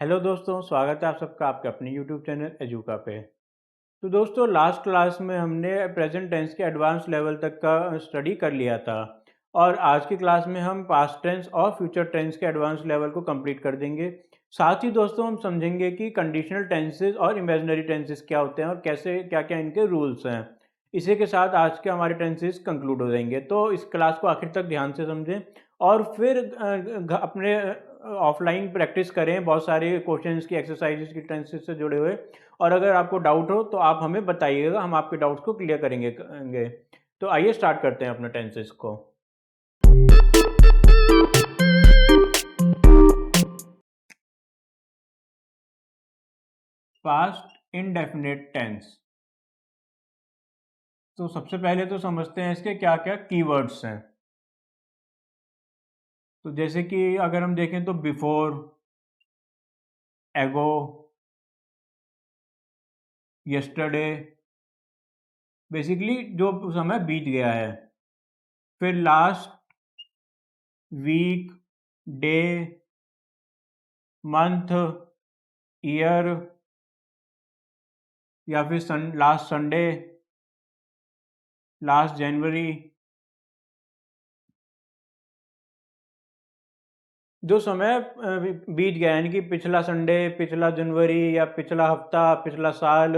Hello दोस्तों, स्वागत है आप सबका आपके अपने यूट्यूब चैनल एजुका पे। तो दोस्तों, लास्ट क्लास में हमने प्रेजेंट टेंस के एडवांस लेवल तक का स्टडी कर लिया था और आज की क्लास में हम पास्ट टेंस और फ्यूचर टेंस के एडवांस लेवल को कंप्लीट कर देंगे। साथ ही दोस्तों हम समझेंगे कि कंडीशनल टेंसेस और इमेजिनरी टेंसेस क्या होते हैं और कैसे क्या क्या इनके रूल्स हैं। इसी के साथ आज के हमारे टेंसेस कंक्लूड हो जाएंगे। तो इस क्लास को आखिर तक ध्यान से समझें और फिर अपने ऑफलाइन प्रैक्टिस करें बहुत सारे क्वेश्चंस की, एक्सरसाइजेस की टेंसेस से जुड़े हुए। और अगर आपको डाउट हो तो आप हमें बताइएगा, हम आपके डाउट्स को क्लियर करेंगे। तो आइए स्टार्ट करते हैं अपने टेंसेस को। Past indefinite tense. तो सबसे पहले तो समझते हैं इसके क्या क्या कीवर्ड्स हैं। तो जैसे कि अगर हम देखें तो बिफोर, एगो, यस्टरडे, बेसिकली जो समय बीत गया है। फिर last, week, day, month, year, या फिर लास्ट संडे, लास्ट जनवरी। जो समय बीत गया, यानी कि पिछला संडे, पिछला जनवरी या पिछला हफ्ता, पिछला साल।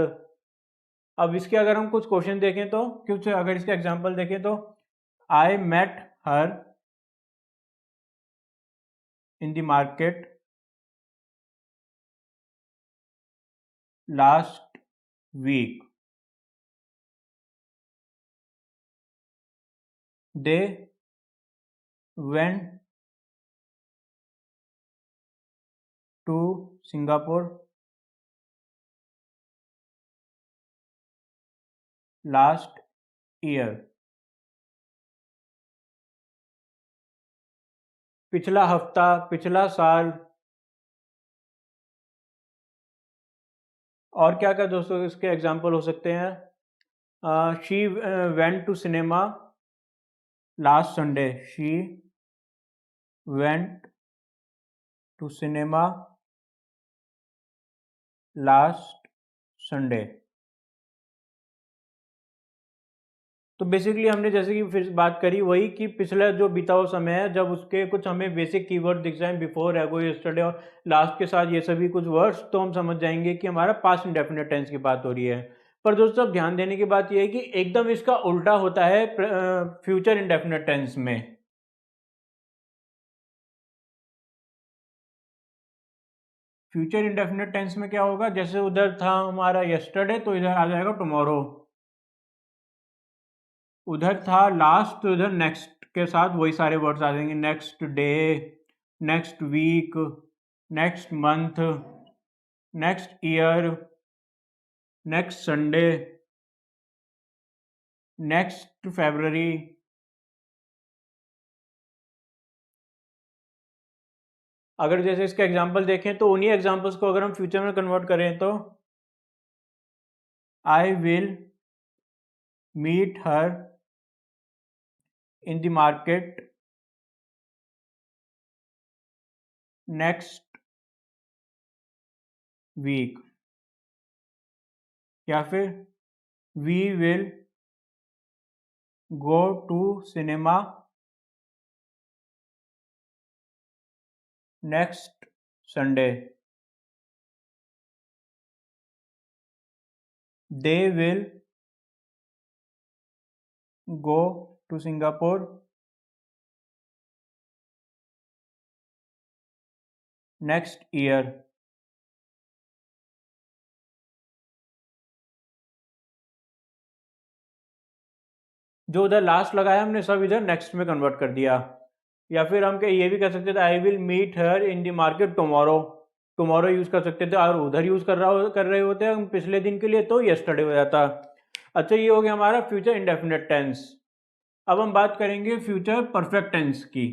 अब इसके अगर हम कुछ क्वेश्चन देखें तो कुछ, अगर इसके एग्जांपल देखें तो I met her in the market last week, they went to Singapore last year. पिछला हफ्ता, पिछला साल। और क्या क्या दोस्तों इसके एग्जांपल हो सकते हैं। She went to cinema last Sunday, she went to cinema last Sunday. तो बेसिकली हमने जैसे कि फिर बात करी वही कि पिछला जो बीता हुआ समय है, जब उसके कुछ हमें बेसिक कीवर्ड दिख जाए, बिफोर, एगो, यस्टरडे और लास्ट के साथ ये सभी कुछ वर्ड्स, तो हम समझ जाएंगे कि हमारा पास्ट इंडेफिनिट टेंस की बात हो रही है। पर दोस्तों अब ध्यान देने की बात यह है कि एकदम इसका उल्टा होता है फ्यूचर इंडेफिनिट टेंस में। फ्यूचर इंडेफिनिट टेंस में क्या होगा, जैसे उधर था हमारा यस्टरडे तो इधर आ जाएगा टुमारो। उधर था लास्ट तो इधर नेक्स्ट के साथ वही सारे वर्ड्स आ जाएंगे, next day, next week, next month, next year, next Sunday, next फरवरी। अगर जैसे इसके एग्जांपल देखें तो उन्हीं एग्जांपल्स को अगर हम फ्यूचर में कन्वर्ट करें तो I will meet her in the market next week, या फिर we will go to cinema next Sunday, they will go to Singapore next year. जो उधर लास्ट लगाया हमने सब इधर नेक्स्ट में कन्वर्ट कर दिया। या फिर हम ये भी कर सकते थे, I will meet her in the market tomorrow. Tomorrow use कर सकते थे और उधर यूज कर रहे होते हम पिछले दिन के लिए तो यस्टरडे हो जाता। अच्छा, ये हो गया हमारा फ्यूचर इंडेफिनिट टेंस। अब हम बात करेंगे फ्यूचर परफेक्ट टेंस की।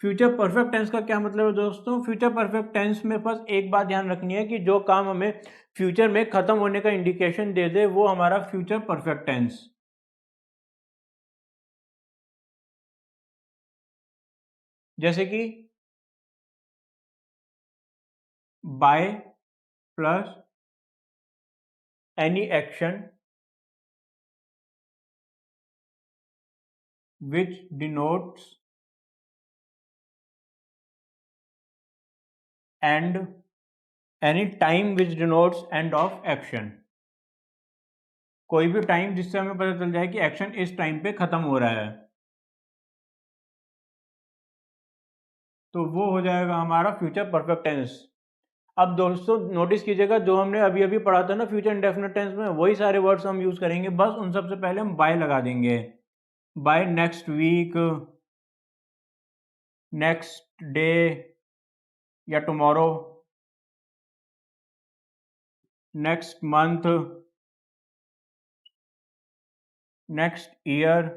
फ्यूचर परफेक्ट टेंस का क्या मतलब है दोस्तों? फ्यूचर परफेक्ट टेंस में बस एक बात ध्यान रखनी है कि जो काम हमें फ्यूचर में खत्म होने का इंडिकेशन दे दे वो हमारा फ्यूचर परफेक्ट टेंस। जैसे कि by plus any action which denotes end, any time which denotes end of action, कोई भी टाइम जिससे हमें पता चल जाए कि एक्शन इस टाइम पे खत्म हो रहा है, तो वो हो जाएगा हमारा फ्यूचर परफेक्ट टेंस। अब दोस्तों नोटिस कीजिएगा, जो हमने अभी अभी पढ़ा था ना फ्यूचर इंडेफिनिट टेंस में, वही सारे वर्ड्स हम यूज करेंगे, बस उन सबसे पहले हम बाय लगा देंगे। By next week, next day या tomorrow, next month, next year,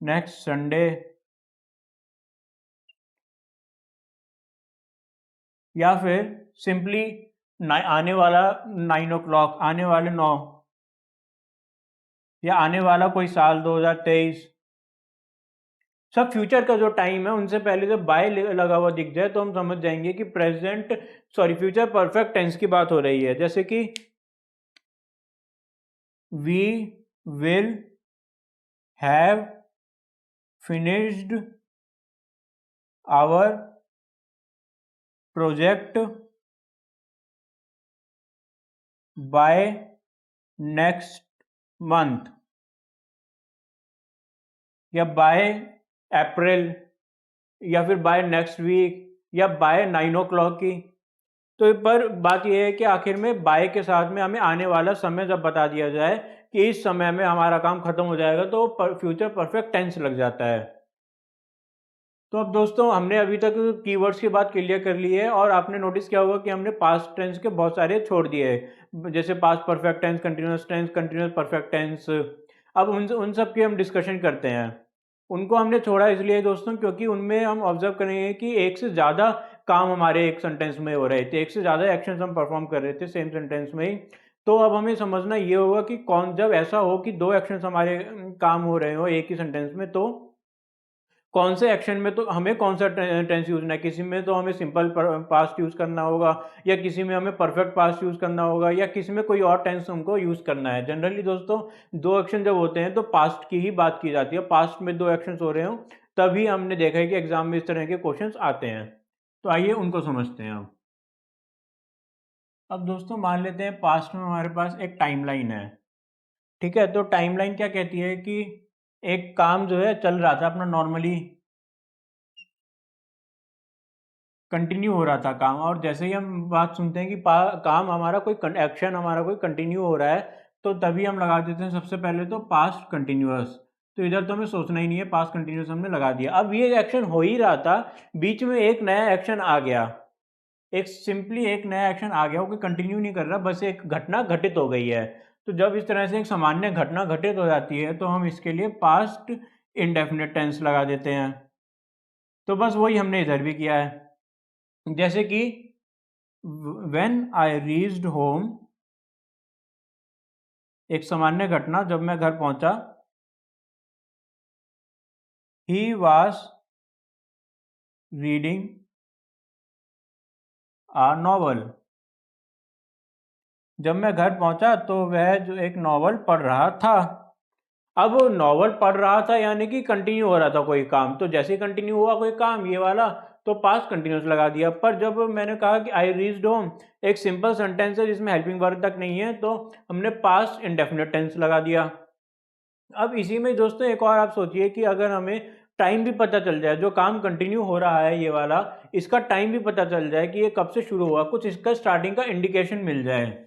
next Sunday, या फिर सिंपली आने वाला 9 o'clock, आने वाले 9, या आने वाला कोई साल 2023। सब फ्यूचर का जो टाइम है उनसे पहले जब बाय लगा हुआ दिख जाए तो हम समझ जाएंगे कि फ्यूचर परफेक्ट टेंस की बात हो रही है। जैसे कि we will have finished our project by next month, या बाय अप्रैल, या फिर बाय नेक्स्ट वीक, या बाय 9 o'clock की। तो पर बात यह है कि आखिर में बाय के साथ में हमें आने वाला समय जब बता दिया जाए कि इस समय में हमारा काम खत्म हो जाएगा, तो फ्यूचर परफेक्ट टेंस लग जाता है। तो अब दोस्तों हमने अभी तक कीवर्ड्स की बात क्लियर कर ली है, और आपने नोटिस किया होगा कि हमने पास्ट टेंस के बहुत सारे छोड़ दिए हैं, जैसे past perfect tense, continuous perfect tense. अब उन सब की हम डिस्कशन करते हैं। उनको हमने छोड़ा इसलिए दोस्तों क्योंकि उनमें हम ऑब्जर्व करेंगे कि एक से ज़्यादा काम हमारे एक सेंटेंस में हो रहे थे, एक से ज़्यादा एक्शंस हम परफॉर्म कर रहे थे सेम सेंटेंस में ही। तो अब हमें समझना ये होगा कि जब ऐसा हो कि दो एक्शंस हमारे काम हो रहे हो एक ही सेंटेंस में, तो कौन से एक्शन में तो हमें कौन सा टेंस यूज करना है। किसी में तो हमें सिंपल पास्ट यूज करना होगा, या किसी में हमें परफेक्ट पास्ट यूज करना होगा, या किसी में कोई और टेंस हमको यूज करना है। जनरली दोस्तों दो एक्शन जब होते हैं तो पास्ट की ही बात की जाती है, पास्ट में दो एक्शन हो रहे हो तभी हमने देखा है कि एग्जाम में इस तरह के क्वेश्चंस आते हैं। तो आइए उनको समझते हैं। अब दोस्तों मान लेते हैं पास्ट में हमारे पास एक टाइमलाइन है, ठीक है। तो टाइमलाइन क्या कहती है कि एक काम जो है चल रहा था अपना नॉर्मली, कंटिन्यू हो रहा था काम, और जैसे ही हम बात सुनते हैं कि काम हमारा कोई एक्शन हमारा कोई कंटिन्यू हो रहा है, तो तभी हम लगा देते हैं सबसे पहले तो पास्ट कंटिन्यूअस। तो इधर तो हमें सोचना ही नहीं है, पास्ट कंटिन्यूअस हमने लगा दिया। अब ये एक्शन हो ही रहा था, बीच में एक नया एक्शन आ गया, एक नया एक्शन आ गया, वो कोई कंटिन्यू नहीं कर रहा, बस एक घटना घटित हो गई है। तो जब इस तरह से एक सामान्य घटना घटित हो जाती है तो हम इसके लिए पास्ट इंडेफिनिट टेंस लगा देते हैं। तो बस वही हमने इधर भी किया है। जैसे कि when I reached home, एक सामान्य घटना, जब मैं घर पहुंचा। he was reading a novel, जब मैं घर पहुंचा तो वह जो एक नॉवल पढ़ रहा था। अब वो नॉवल पढ़ रहा था यानी कि कंटिन्यू हो रहा था कोई काम, तो जैसे ही कंटिन्यू हुआ कोई काम ये वाला, तो पास्ट कंटिन्यूस लगा दिया। पर जब मैंने कहा कि आई रीच्ड होम, एक सिंपल सेंटेंस है जिसमें हेल्पिंग वर्ब तक नहीं है, तो हमने पास्ट इंडेफिनिट टेंस लगा दिया। अब इसी में दोस्तों एक और आप सोचिए कि अगर हमें टाइम भी पता चल जाए, जो काम कंटिन्यू हो रहा है ये वाला, इसका टाइम भी पता चल जाए कि ये कब से शुरू हुआ, कुछ इसका स्टार्टिंग का इंडिकेशन मिल जाए,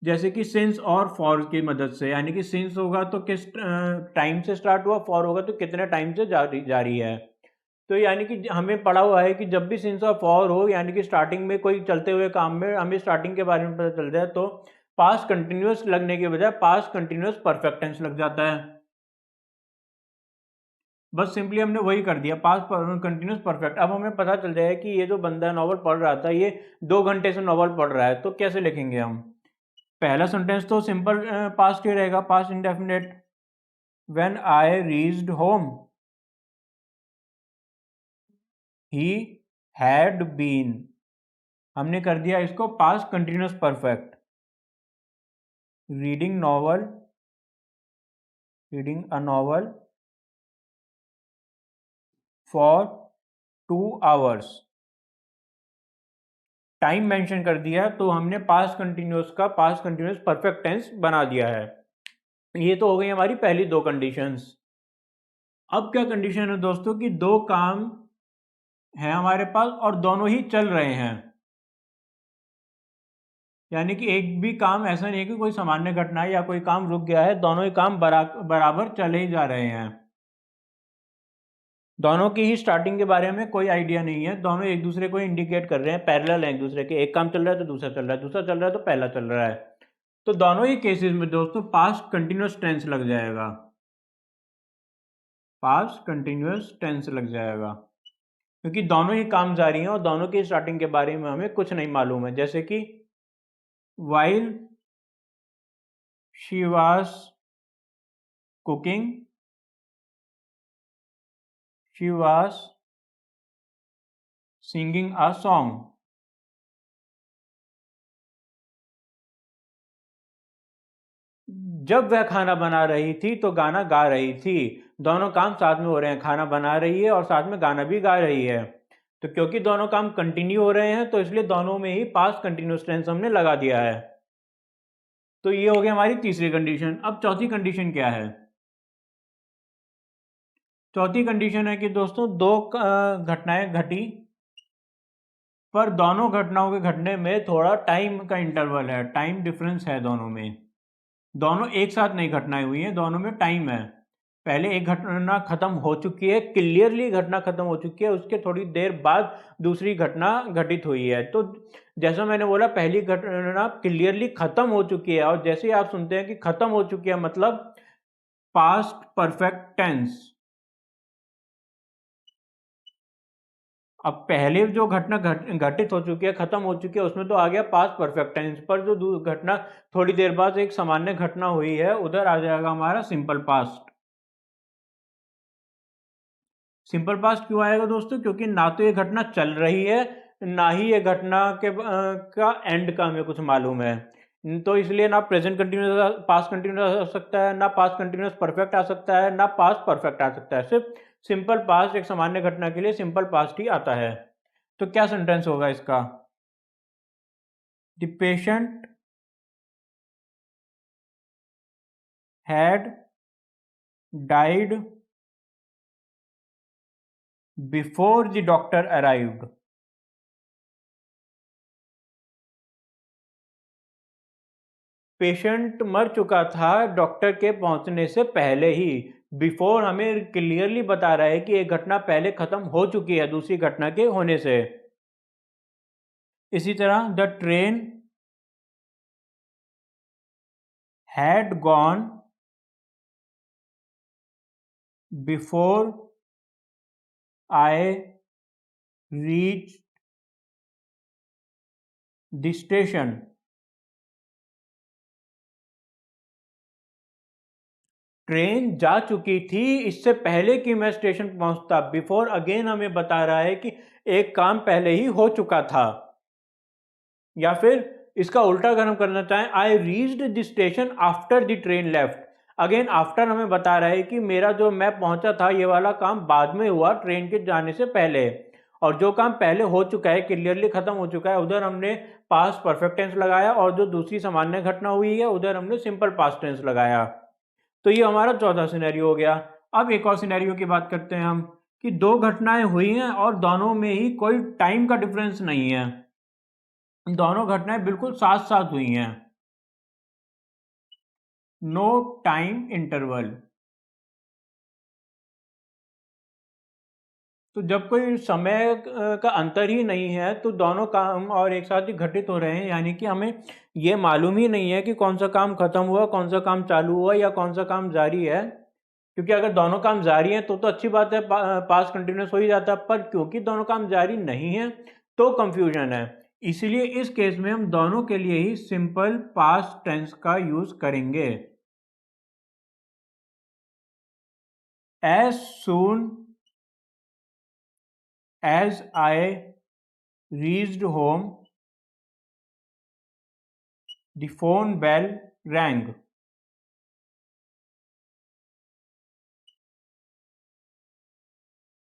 जैसे कि सिंस और फॉर की मदद से। यानी कि सिंस होगा तो किस टाइम से स्टार्ट हुआ, फॉर होगा तो कितने टाइम से जारी है। तो यानी कि हमें पढ़ा हुआ है कि जब भी सिंस और फॉर हो, यानी कि स्टार्टिंग में कोई चलते हुए काम में हमें स्टार्टिंग के बारे में पता चल जाए, तो पास्ट कंटिन्यूअस लगने के बजाय पास्ट कंटिन्यूअस परफेक्ट टेंस लग जाता है। बस सिंपली हमने वही कर दिया, पास्ट कंटिन्यूअस परफेक्ट। अब हमें पता चल जाए कि ये जो बंदा नॉवल पढ़ रहा था ये 2 घंटे से नॉवल पढ़ रहा है, तो कैसे लिखेंगे हम। पहला सेंटेंस तो सिंपल पास्ट ही रहेगा, past indefinite, when I reached home. He had been, हमने कर दिया इसको past continuous perfect. Reading a novel for 2 hours, time mention कर दिया तो हमने पास्ट कंटिन्यूस का पास्ट कंटिन्यूस परफेक्ट टेंस बना दिया है। ये तो हो गई हमारी पहली 2 कंडीशंस। अब क्या कंडीशन है दोस्तों कि 2 काम हैं हमारे पास और दोनों ही चल रहे हैं, यानी कि एक भी काम ऐसा नहीं है कि कोई सामान्य घटना है या कोई काम रुक गया है, दोनों ही काम बराबर चले ही जा रहे हैं। दोनों की ही स्टार्टिंग के बारे में कोई आइडिया नहीं है, दोनों एक दूसरे को इंडिकेट कर रहे हैं, पैरेलल है एक दूसरे के, एक काम चल रहा है तो दूसरा चल रहा है, दूसरा चल रहा है तो पहला चल रहा है। तो दोनों ही केसेस में दोस्तों पास्ट कंटिन्यूस टेंस लग जाएगा, पास्ट कंटिन्यूस टेंस लग जाएगा, क्योंकि दोनों ही काम जारी हैं और दोनों की स्टार्टिंग के बारे में हमें कुछ नहीं मालूम है। जैसे कि while she was cooking, she was singing a song। जब वह खाना बना रही थी तो गाना गा रही थी। दोनों काम साथ में हो रहे हैं, खाना बना रही है और साथ में गाना भी गा रही है। तो क्योंकि दोनों काम कंटिन्यू हो रहे हैं तो इसलिए दोनों में ही पास्ट कंटिन्यूस टेंस हमने लगा दिया है। तो ये हो गई हमारी तीसरी कंडीशन। अब चौथी कंडीशन क्या है? चौथी कंडीशन है कि दोस्तों 2 घटनाएं घटी, पर दोनों घटनाओं के घटने में थोड़ा टाइम का इंटरवल है, टाइम डिफरेंस है दोनों में। दोनों एक साथ नहीं घटनाएं हुई हैं, दोनों में टाइम है। पहले एक घटना खत्म हो चुकी है, क्लियरली घटना खत्म हो चुकी है, उसके थोड़ी देर बाद दूसरी घटना घटित हुई है। तो जैसा मैंने बोला पहली घटना क्लियरली खत्म हो चुकी है, और जैसे ही आप सुनते हैं कि खत्म हो चुकी है मतलब पास्ट परफेक्ट टेंस। अब पहले जो घटना घटित हो चुकी है, खत्म हो चुकी है, उसमें तो आ गया पास्ट परफेक्ट टेंस, पर जो घटना थोड़ी देर बाद एक सामान्य घटना हुई है उधर आ जाएगा हमारा सिंपल पास्ट। सिंपल पास्ट क्यों आएगा दोस्तों? क्योंकि ना तो ये घटना चल रही है, ना ही ये घटना के का एंड का हमें कुछ मालूम है। तो इसलिए ना प्रेजेंट कंटिन्यूस पास्ट कंटिन्यूस आ सकता है, ना पास्ट कंटिन्यूस परफेक्ट आ सकता है, ना पास्ट परफेक्ट आ सकता है। सिर्फ सिंपल पास्ट एक सामान्य घटना के लिए सिंपल पास्ट ही आता है। तो क्या सेंटेंस होगा इसका? The patient had died before the doctor arrived. Patient मर चुका था डॉक्टर के पहुंचने से पहले ही। बिफोर हमें क्लियरली बता रहा है कि एक घटना पहले खत्म हो चुकी है दूसरी घटना के होने से। इसी तरह the train had gone before I reach the station. Train जा चुकी थी इससे पहले कि मैं स्टेशन पहुंचता। बिफोर अगेन हमें बता रहा है कि एक काम पहले ही हो चुका था। या फिर इसका उल्टा अगर हम करना चाहें, I reached the station after the train left. Again after हमें बता रहा है कि मेरा जो मैं पहुंचा था ये वाला काम बाद में हुआ ट्रेन के जाने से पहले, और जो काम पहले हो चुका है क्लियरली खत्म हो चुका है उधर हमने पास्ट परफेक्ट टेंस लगाया, और जो दूसरी सामान्य घटना हुई है उधर हमने सिंपल पास्ट टेंस लगाया। तो ये हमारा चौथा सिनेरियो हो गया। अब एक और सिनेरियो की बात करते हैं हम, कि 2 घटनाएं हुई हैं और दोनों में ही कोई टाइम का डिफरेंस नहीं है, दोनों घटनाएं बिल्कुल साथ साथ हुई हैं, नो टाइम इंटरवल। तो जब कोई समय का अंतर ही नहीं है तो दोनों काम और एक साथ ही घटित हो रहे हैं, यानी कि हमें ये मालूम ही नहीं है कि कौन सा काम खत्म हुआ, कौन सा काम चालू हुआ, या कौन सा काम जारी है। क्योंकि अगर दोनों काम जारी हैं तो अच्छी बात है, पास्ट कंटिन्यूस हो ही जाता, पर क्योंकि दोनों काम जारी नहीं है तो कंफ्यूजन है। इसीलिए इस केस में हम दोनों के लिए ही सिंपल पास्ट टेंस का यूज करेंगे। As soon as I reached home the phone bell rang.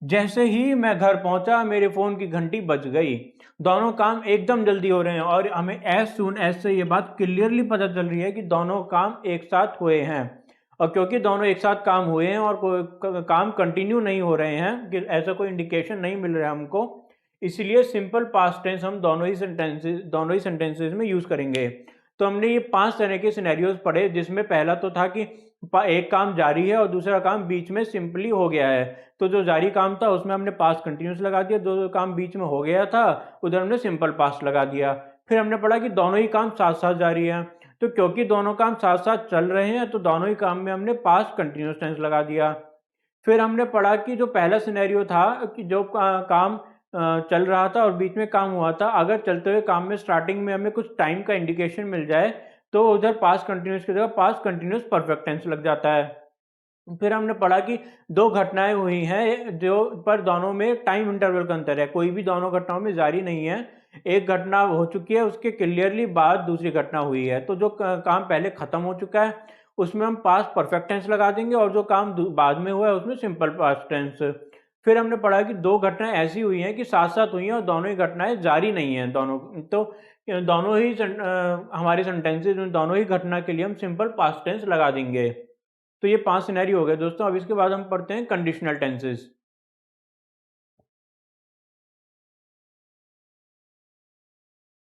जैसे ही मैं घर पहुंचा मेरे फोन की घंटी बज गई। दोनों काम एकदम जल्दी हो रहे हैं और हमें एज सुन एज से ये बात क्लियरली पता चल रही है कि दोनों काम एक साथ हुए हैं। और क्योंकि दोनों एक साथ काम हुए हैं और काम कंटिन्यू नहीं हो रहे हैं, कि ऐसा कोई इंडिकेशन नहीं मिल रहा है हमको, इसलिए सिंपल पास्ट टेंस हम दोनों ही सेंटेंसेस में यूज करेंगे। तो हमने ये 5 तरह के सिनेरियोज पढ़े, जिसमें पहला तो था कि एक काम जारी है और दूसरा काम बीच में सिंपली हो गया है। तो जो जारी काम था उसमें हमने पास्ट कंटिन्यूस लगा दिया, जो काम बीच में हो गया था उधर हमने सिंपल पास्ट लगा दिया। फिर हमने पढ़ा कि दोनों ही काम साथ साथ जारी हैं, तो क्योंकि दोनों काम साथ साथ चल रहे हैं तो दोनों ही काम में हमने पास्ट कंटिन्यूस टेंस लगा दिया। फिर हमने पढ़ा कि जो पहला सिनेरियो था कि जो काम चल रहा था और बीच में काम हुआ था, अगर चलते हुए काम में स्टार्टिंग में हमें कुछ टाइम का इंडिकेशन मिल जाए तो उधर पास्ट कंटिन्यूस की जगह पास्ट कंटिन्यूस परफेक्ट टेंस लग जाता है। फिर हमने पढ़ा कि दो घटनाएं हुई हैं जो पर दोनों में टाइम इंटरवल का अंतर है, कोई भी दोनों घटनाओं में जारी नहीं है। एक घटना हो चुकी है, उसके क्लियरली बाद दूसरी घटना हुई है, तो जो काम पहले खत्म हो चुका है उसमें हम पास्ट परफेक्ट टेंस लगा देंगे और जो काम बाद में हुआ है उसमें सिंपल पास्ट टेंस। फिर हमने पढ़ा कि दो घटनाएं ऐसी हुई हैं कि साथ साथ हुई हैं और दोनों ही घटनाएं जारी नहीं हैं दोनों, तो दोनों ही हमारे सेंटेंसेज में दोनों ही घटना के लिए हम सिंपल पास्ट टेंस लगा देंगे। तो ये 5 सिनेरियो हो गए दोस्तों। अब इसके बाद हम पढ़ते हैं कंडीशनल टेंसेस।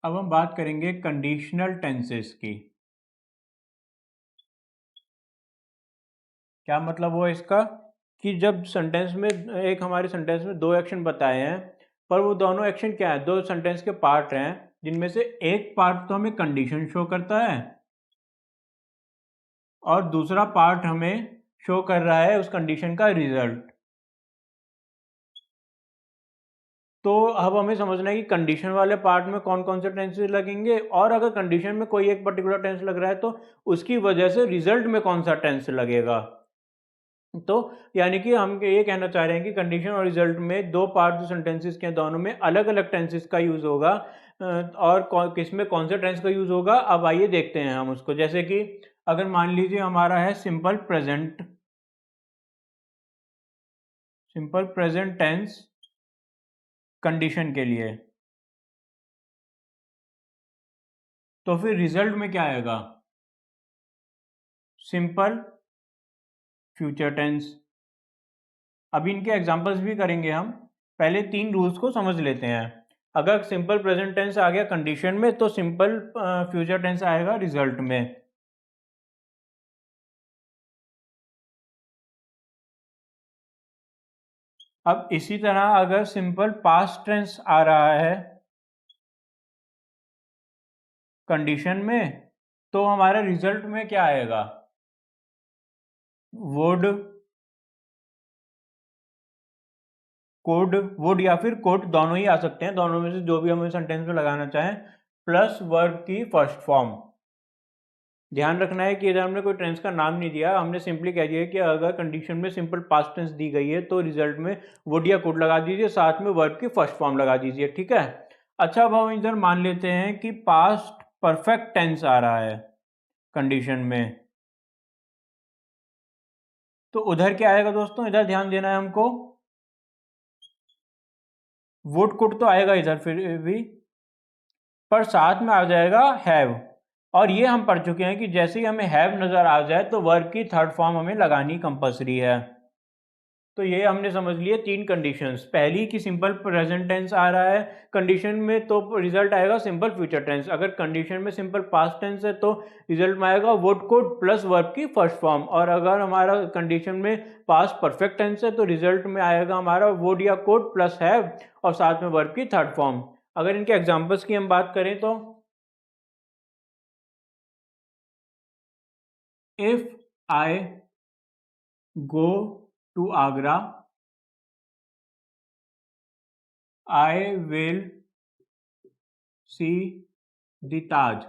अब हम बात करेंगे कंडीशनल टेंसेस की। क्या मतलब हुआ इसका, कि जब सेंटेंस में हमारे सेंटेंस में दो एक्शन बताए हैं, पर वो दोनों एक्शन क्या है, दो सेंटेंस के पार्ट हैं, जिनमें से एक पार्ट तो हमें कंडीशन शो करता है और दूसरा पार्ट हमें शो कर रहा है उस कंडीशन का रिजल्ट। तो अब हमें समझना है कि कंडीशन वाले पार्ट में कौन कौन से टेंसेस लगेंगे, और अगर कंडीशन में कोई एक पर्टिकुलर टेंस लग रहा है तो उसकी वजह से रिजल्ट में कौन सा टेंस लगेगा। तो यानी कि हम ये कहना चाह रहे हैं कि कंडीशन और रिजल्ट में दो पार्ट जो सेंटेंसेस के दोनों में अलग अलग टेंसेस का यूज होगा, और किस में कौन से टेंस का यूज होगा अब आइए देखते हैं हम उसको। जैसे कि अगर मान लीजिए हमारा है सिंपल प्रेजेंट टेंस कंडीशन के लिए, तो फिर रिजल्ट में क्या आएगा, सिंपल फ्यूचर टेंस। अभी इनके एग्जांपल्स भी करेंगे हम, पहले 3 रूल्स को समझ लेते हैं। अगर सिंपल प्रेजेंट टेंस आ गया कंडीशन में तो सिंपल फ्यूचर टेंस आएगा रिजल्ट में। अब इसी तरह अगर सिंपल पास्ट टेंस आ रहा है कंडीशन में तो हमारा रिजल्ट में क्या आएगा, वुड, वुड या फिर कोड दोनों ही आ सकते हैं, दोनों में से जो भी हमें सेंटेंस में लगाना चाहें, प्लस वर्ब की फर्स्ट फॉर्म। ध्यान रखना है कि इधर हमने कोई टेंस का नाम नहीं दिया, हमने सिंपली कह दिया कि अगर कंडीशन में सिंपल पास्ट टेंस दी गई है तो रिजल्ट में वुड या कुड लगा दीजिए, साथ में वर्ब की फर्स्ट फॉर्म लगा दीजिए, ठीक है। अच्छा, अब हम इधर मान लेते हैं कि पास्ट परफेक्ट टेंस आ रहा है कंडीशन में, तो उधर क्या आएगा दोस्तों, इधर ध्यान देना है हमको। वुड कुड तो आएगा इधर फिर भी, पर साथ में आ जाएगा हैव। और ये हम पढ़ चुके हैं कि जैसे ही हमें हैव नजर आ जाए तो वर्ब की थर्ड फॉर्म हमें लगानी कंपलसरी है। तो ये हमने समझ लिए 3 कंडीशंस। पहली कि सिंपल प्रेजेंट टेंस आ रहा है कंडीशन में तो रिजल्ट आएगा सिंपल फ्यूचर टेंस। अगर कंडीशन में सिंपल पास्ट टेंस है तो रिजल्ट में आएगा वुड कुड प्लस वर्ब की फर्स्ट फॉर्म। और अगर हमारा कंडीशन में पास्ट परफेक्ट टेंस है तो रिजल्ट में आएगा हमारा वुड या कुड प्लस हैव और साथ में वर्ब की थर्ड फॉर्म। अगर इनके एग्जाम्पल्स की हम बात करें तो if I go to Agra I will see the Taj.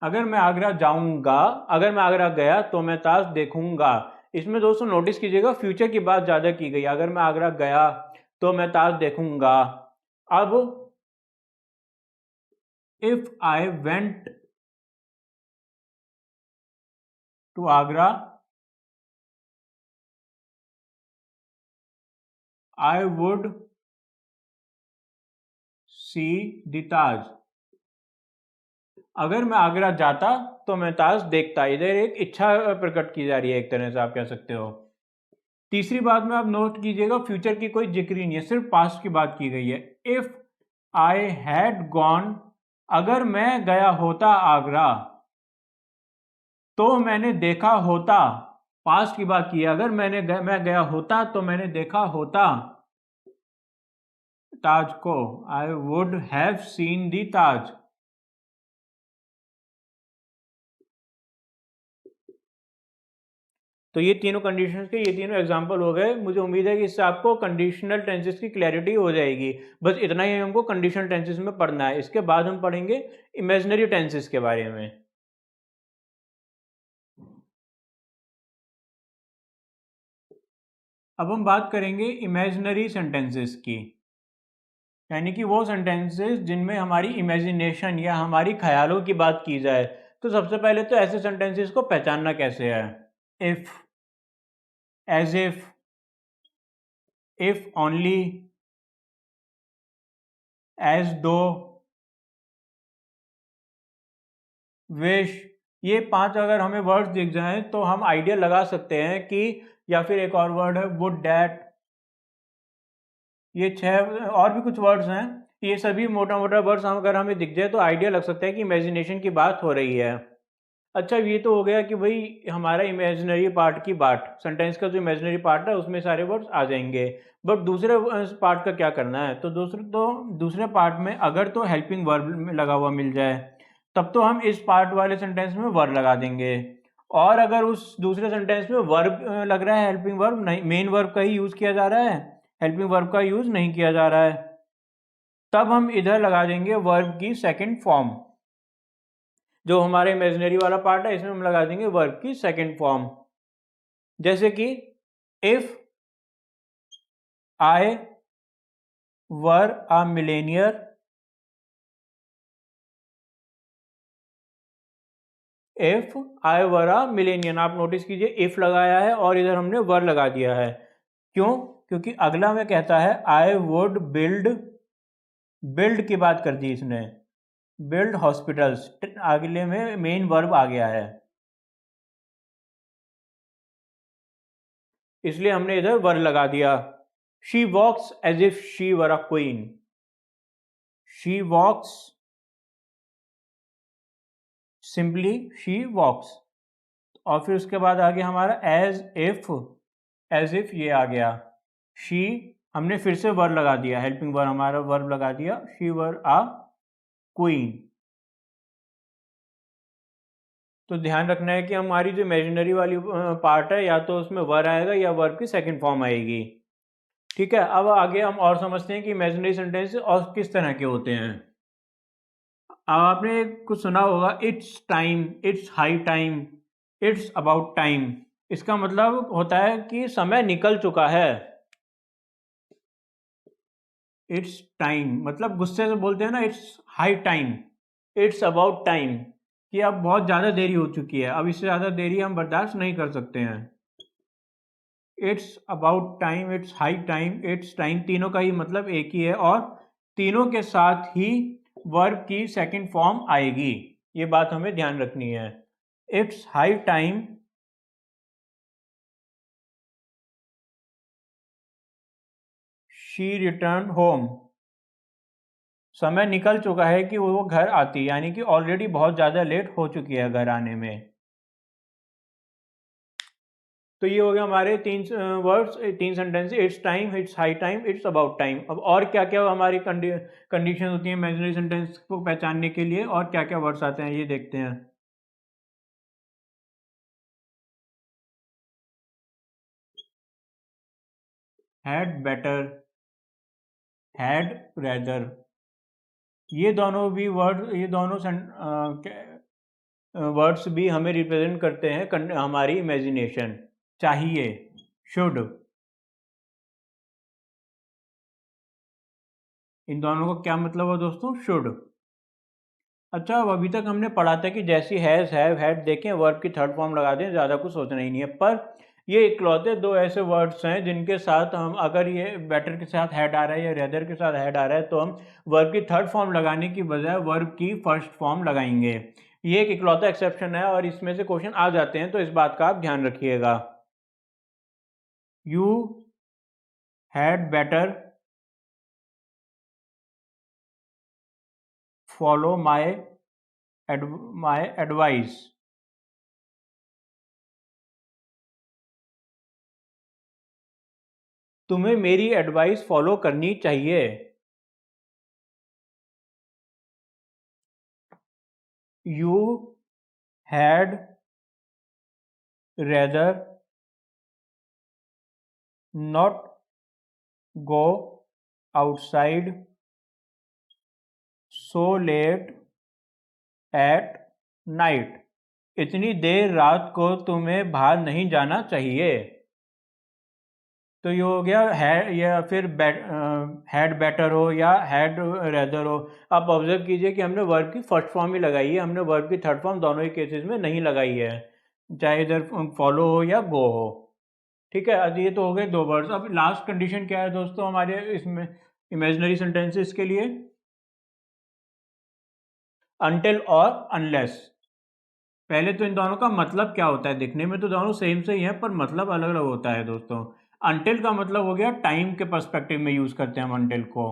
अगर मैं आगरा जाऊंगा, अगर मैं आगरा गया तो मैं ताज देखूंगा। इसमें दोस्तों नोटिस कीजिएगा फ्यूचर की बात ज़्यादा की गई। अगर मैं आगरा गया तो मैं ताज देखूंगा। अब if I went to Agra I would see the Taj. अगर मैं आगरा जाता तो मैं ताज देखता। इधर एक इच्छा प्रकट की जा रही है, एक तरह से आप कह सकते हो। तीसरी बात में आप नोट कीजिएगा फ्यूचर की कोई जिक्र ही नहीं है, सिर्फ पास्ट की बात की गई है। इफ आई हैड गॉन, अगर मैं गया होता आगरा तो मैंने देखा होता। पास्ट की बात की है। अगर मैं गया होता तो मैंने देखा होता ताज को। I would have seen the Taj. तो ये तीनों कंडीशंस के ये तीनों एग्जांपल हो गए। मुझे उम्मीद है कि इससे आपको कंडीशनल टेंसेस की क्लैरिटी हो जाएगी। बस इतना ही हमको कंडीशनल टेंसेस में पढ़ना है। इसके बाद हम पढ़ेंगे इमेजिनरी टेंसेस के बारे में। अब हम बात करेंगे इमेजिनरी सेंटेंसेस की, यानी कि वो सेंटेंसेस जिनमें हमारी इमेजिनेशन या हमारी ख्यालों की बात की जाए। तो सबसे पहले तो ऐसे सेंटेंसेस को पहचानना कैसे है। If, as if only, as though, wish, ये 5 अगर हमें वर्ड्स दिख जाएं तो हम आइडिया लगा सकते हैं कि, या फिर एक और वर्ड है वुड डैट। ये 6 और भी कुछ वर्ड्स हैं। ये सभी मोटा मोटा वर्ड्स हम अगर हमें दिख जाए तो आइडिया लग सकता है कि इमेजिनेशन की बात हो रही है। अच्छा, ये तो हो गया कि भाई हमारा इमेजिनरी पार्ट की बात, सेंटेंस का जो इमेजिनरी पार्ट है उसमें सारे वर्ड्स आ जाएंगे। बट दूसरे पार्ट का क्या करना है। तो दूसरे पार्ट में अगर तो हेल्पिंग वर्ब लगा हुआ मिल जाए तब तो हम इस पार्ट वाले सेंटेंस में वर्ब लगा देंगे। और अगर उस दूसरे सेंटेंस में वर्ब लग रहा है, हेल्पिंग वर्ब नहीं, मेन वर्ब का ही यूज़ किया जा रहा है, हेल्पिंग वर्ब का यूज़ नहीं किया जा रहा है, तब हम इधर लगा देंगे वर्ब की सेकंड फॉर्म। जो हमारे इमेजिनरी वाला पार्ट है इसमें हम लगा देंगे वर्ब की सेकंड फॉर्म। जैसे कि if I were a millionaire, if I were a millionaire. आप नोटिस कीजिए इफ लगाया है और इधर हमने वर लगा दिया है। क्यों? क्योंकि अगला में कहता है आई वुड बिल्ड, बिल्ड की बात कर दी इसने, बिल्ड हॉस्पिटल्स, अगले में मेन वर्ब आ गया है, इसलिए हमने इधर वर लगा दिया। She walks as if she were a queen, she walks, simply she walks. और फिर उसके बाद आ गया हमारा एज इफ, एज इफ ये आ गया। शी, हमने फिर से वर्ब लगा दिया, हेल्पिंग वर्ब हमारा वर्ब लगा दिया, शी वर अ क्वीन। तो ध्यान रखना है कि हमारी जो इमेजिनरी वाली पार्ट है या तो उसमें वर आएगा या वर्ब की सेकंड फॉर्म आएगी। ठीक है, अब आगे हम और समझते हैं कि इमेजिनरी सेंटेंस और किस तरह के होते हैं। अब आपने कुछ सुना होगा, it's time, it's high time, it's about time. इसका मतलब होता है कि समय निकल चुका है। इट्स टाइम मतलब गुस्से से बोलते हैं ना, it's high time, it's about time, कि अब बहुत ज़्यादा देरी हो चुकी है, अब इससे ज़्यादा देरी हम बर्दाश्त नहीं कर सकते हैं। It's about time, it's high time, it's time, तीनों का ही मतलब एक ही है और तीनों के साथ ही वर्ब की सेकंड फॉर्म आएगी। ये बात हमें ध्यान रखनी है। It's high time she return home, समय निकल चुका है कि वो घर आती, यानी कि ऑलरेडी बहुत ज़्यादा लेट हो चुकी है घर आने में। तो ये हो गया हमारे 3 words, 3 sentence, it's time, it's high time, it's about time. अब और क्या क्या हमारी कंडीशन होती है इमेजिनरी सेंटेंस को पहचानने के लिए, और क्या क्या वर्ड्स आते हैं ये देखते हैं। हैड बेटर, हैड रेदर, ये दोनों भी वर्ड, ये दोनों वर्ड्स भी हमें रिप्रेजेंट करते हैं हमारी इमेजिनेशन। चाहिए, शुड। इन दोनों का क्या मतलब है दोस्तों? शुड। अच्छा, अब अभी तक हमने पढ़ा था कि जैसी हैज़, हैव, हैड देखें, वर्ब की थर्ड फॉर्म लगा दें, ज़्यादा कुछ सोचना ही नहीं है। पर ये इकलौते दो ऐसे वर्ड्स हैं जिनके साथ हम, अगर ये बेटर के साथ हैड आ रहा है या रेदर के साथ हैड आ रहा है, तो हम वर्ब की थर्ड फॉर्म लगाने की बजाय वर्ब की फर्स्ट फॉर्म लगाएंगे। ये एक इकलौता एक्सेप्शन है और इसमें से क्वेश्चन आ जाते हैं, तो इस बात का आप ध्यान रखिएगा। You had better follow my advice. तुम्हें मेरी एडवाइस फॉलो करनी चाहिए। You had rather not go outside so late at night. इतनी देर रात को तुम्हें बाहर नहीं जाना चाहिए। तो ये हो गया है, या फिर हैड बेटर हो या हैड रेदर हो। आप ऑब्जर्व कीजिए कि हमने वर्ब की फर्स्ट फॉर्म ही लगाई है, हमने वर्ब की थर्ड फॉर्म दोनों ही केसेस में नहीं लगाई है, चाहे इधर फॉलो हो या गो हो। ठीक है, अब ये तो हो गए दो वर्ड्स। अब लास्ट कंडीशन क्या है दोस्तों हमारे इसमें इमेजिनरी सेंटेंसेस के लिए? अनटिल और अनलेस। पहले तो इन दोनों का मतलब क्या होता है? दिखने में तो दोनों सेम से ही हैं, पर मतलब अलग अलग होता है दोस्तों। अनटिल का मतलब हो गया टाइम के पर्सपेक्टिव में यूज करते हैं हम अनटिल को,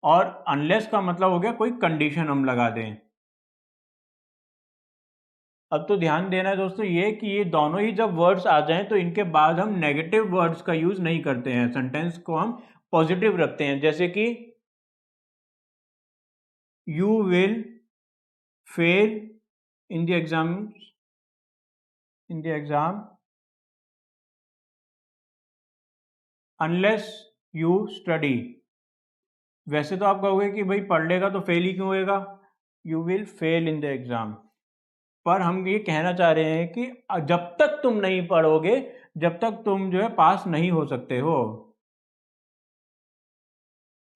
और अनलेस का मतलब हो गया कोई कंडीशन हम लगा दें। अब तो ध्यान देना है दोस्तों ये कि ये दोनों ही जब वर्ड्स आ जाएं तो इनके बाद हम नेगेटिव वर्ड्स का यूज नहीं करते हैं, सेंटेंस को हम पॉजिटिव रखते हैं। जैसे कि you will fail in the exam unless you study. वैसे तो आप कहोगे कि भाई पढ़ लेगा तो फेल ही क्यों होएगा, you will fail in the exam. पर हम ये कहना चाह रहे हैं कि जब तक तुम नहीं पढ़ोगे, जब तक तुम जो है पास नहीं हो सकते हो।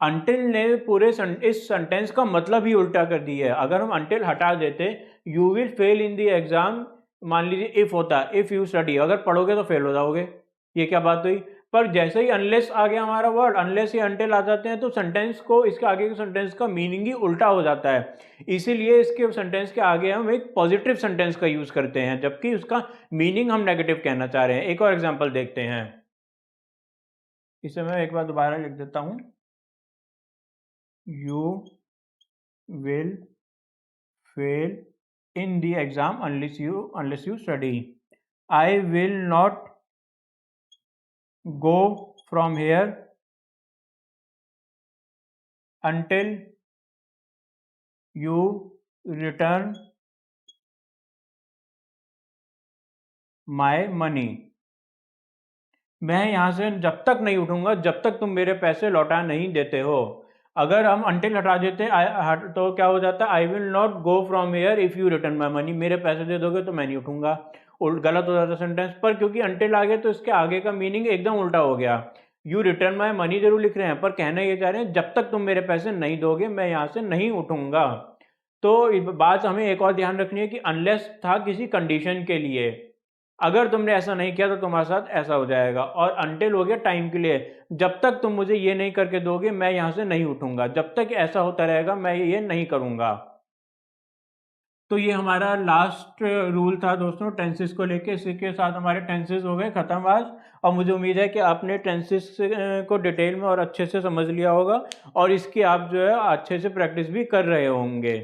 अनटिल ने पूरे इस सेंटेंस का मतलब ही उल्टा कर दिया है। अगर हम अनटिल हटा देते, you will fail in the exam, मान लीजिए इफ होता, इफ यू स्टडी, अगर पढ़ोगे तो फेल हो जाओगे, ये क्या बात हुई? पर जैसे ही अनलेस आ गया हमारा वर्ड, अनलेस ही अनटिल आ जाते हैं, तो सेंटेंस को, इसके आगे के सेंटेंस का मीनिंग ही उल्टा हो जाता है। इसीलिए इसके सेंटेंस के आगे हम एक पॉजिटिव सेंटेंस का यूज करते हैं, जबकि उसका मीनिंग हम नेगेटिव कहना चाह रहे हैं। एक और एग्जाम्पल देखते हैं, इसे मैं एक बार दोबारा लिख देता हूं। You will fail in the exam unless you study. I will not go from here until you return my money. मैं यहाँ से जब तक नहीं उठूंगा जब तक तुम मेरे पैसे लौटा नहीं देते हो। अगर हम अनटिल हटा देते तो क्या हो जाता? I will not go from here if you return my money. मेरे पैसे दे दोगे तो मैं नहीं उठूंगा। गलत हो जाता सेंटेंस, पर क्योंकि अनटिल आ गया तो इसके आगे का मीनिंग एकदम उल्टा हो गया। यू रिटर्न माई मनी जरूर लिख रहे हैं, पर कहना ये चाह रहे हैं जब तक तुम मेरे पैसे नहीं दोगे मैं यहाँ से नहीं उठूंगा। तो बात हमें एक और ध्यान रखनी है कि अनलेस था किसी कंडीशन के लिए, अगर तुमने ऐसा नहीं किया तो तुम्हारे साथ ऐसा हो जाएगा। और अनटिल हो गया टाइम के लिए, जब तक तुम मुझे ये नहीं करके दोगे मैं यहाँ से नहीं उठूंगा, जब तक ऐसा होता रहेगा मैं ये नहीं करूंगा। तो ये हमारा लास्ट रूल था दोस्तों टेंसेस को लेके। इसी के साथ हमारे टेंसेस हो गए ख़त्म आज, और मुझे उम्मीद है कि आपने टेंसेस को डिटेल में और अच्छे से समझ लिया होगा, और इसकी आप जो है अच्छे से प्रैक्टिस भी कर रहे होंगे।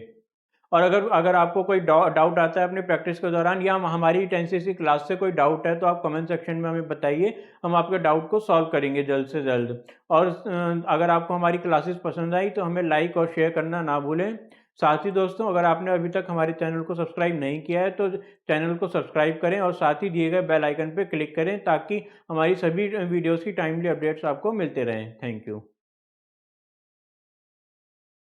और अगर अगर आपको कोई डाउट आता है अपनी प्रैक्टिस के दौरान, या हमारी टेंसेस की क्लास से कोई डाउट है, तो आप कमेंट सेक्शन में हमें बताइए, हम आपके डाउट को सॉल्व करेंगे जल्द से जल्द। और अगर आपको हमारी क्लासेस पसंद आई तो हमें लाइक और शेयर करना ना भूलें। साथ ही दोस्तों, अगर आपने अभी तक हमारे चैनल को सब्सक्राइब नहीं किया है तो चैनल को सब्सक्राइब करें, और साथ ही दिए गए बेल आइकन पर क्लिक करें ताकि हमारी सभी वीडियोज़ की टाइमली अपडेट्स आपको मिलते रहें। Thank you.